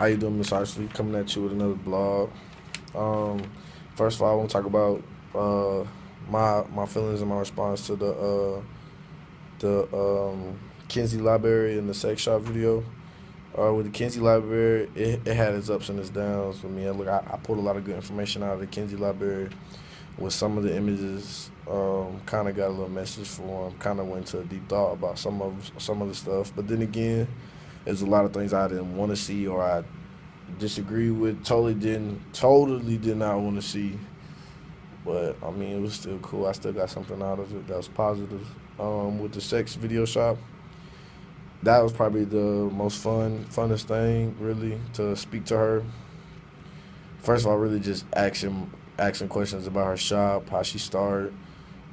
How you doing, Miss Ashley? Coming at you with another blog. Um, First of all, I want to talk about my feelings and my response to the Kinsey Library and the sex shop video. With the Kinsey Library, it had its ups and its downs for me. I pulled a lot of good information out of the Kinsey Library. With some of the images, kind of got a little message for them. Kind of went to a deep thought about some of the stuff. But then again, there's a lot of things I didn't want to see or I disagree with. Totally did not want to see. But I mean, it was still cool. I still got something out of it that was positive. With the sex video shop, that was probably the most funnest thing, really, to speak to her. First of all, really just asking questions about her shop, how she started.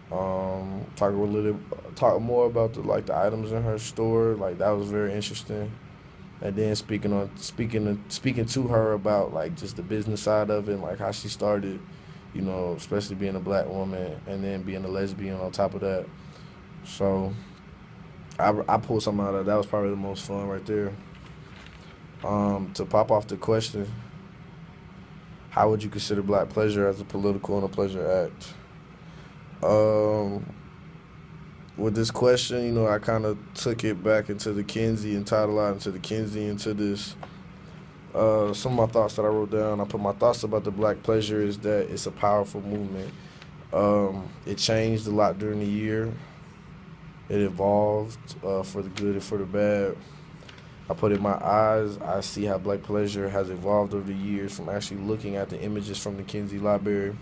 Talk more about the items in her store. Like that was very interesting. And then speaking to her about like just the business side of it, and, like how she started, especially being a black woman and then being a lesbian on top of that. So I pulled something out of that. That was probably the most fun right there. To pop off the question, how would you consider black pleasure as a political and a pleasure act? Um, with this question, I kind of took it back into the Kinsey and tied a lot into the Kinsey into this. Some of my thoughts that I wrote down, I put my thoughts about the black pleasure is that it's a powerful movement. It changed a lot during the year. It evolved for the good and for the bad. I put in my eyes, I see how black pleasure has evolved over the years from actually looking at the images from the Kinsey Library.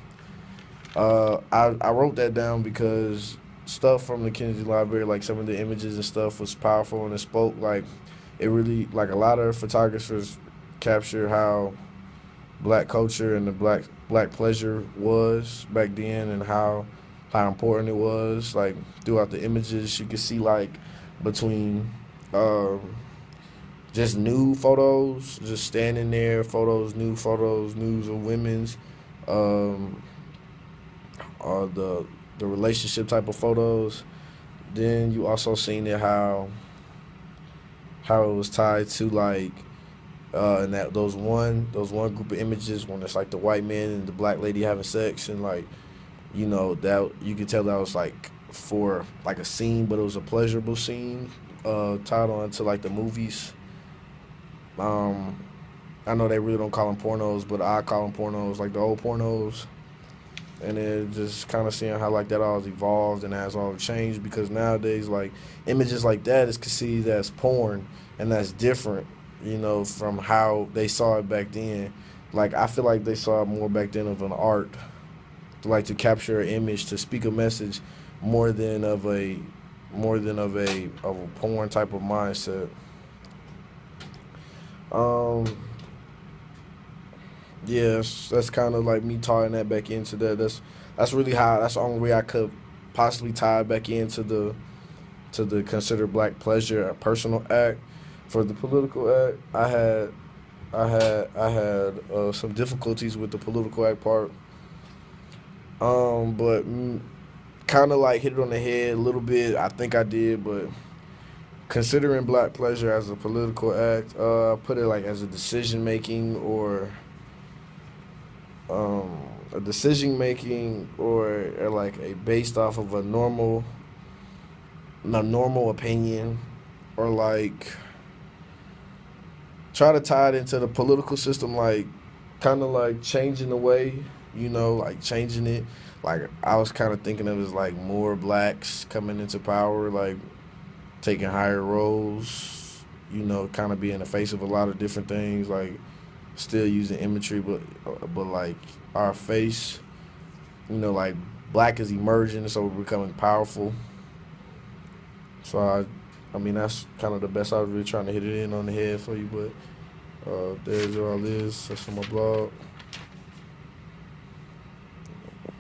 I wrote that down because stuff from the Kinsey Library, like some of the images and stuff, was powerful and it spoke like it really like a lot of photographers captured how black culture and the black pleasure was back then and how important it was. Like throughout the images, you could see like between just nude photos, just standing there, photos, nudes of women's. Um, the relationship type of photos. Then you also seen it how it was tied to like and that those one group of images when it's like the white man and the black lady having sex and like that you could tell that was like for like a scene, but it was a pleasurable scene tied on to like the movies. Um, I know they really don't call them pornos, but I call them pornos, like the old pornos. And then just kind of seeing how like that all has evolved and has all changed because nowadays like images like that is conceived as porn and that's different, from how they saw it back then. Like I feel like they saw it more back then of an art, like to capture an image, to speak a message, more than of a porn type of mindset. Um, Yes, that's kind of like me tying that back into that. That's really how. That's the only way I could possibly tie it back into the consider black pleasure a personal act. For the political act, I had some difficulties with the political act part. But kind of like hit it on the head a little bit. I think I did, but considering black pleasure as a political act, put it like as a decision making or um, a decision making or like a based off of a normal opinion or like try to tie it into the political system like kind of like changing the way like changing it like I was kind of thinking of it as like more blacks coming into power like taking higher roles kind of being the face of a lot of different things like still using imagery, but like our face, like black is emerging, so we're becoming powerful. So I mean that's kind of the best. I was really trying to hit it in on the head for you, but there's all is. That's on my blog.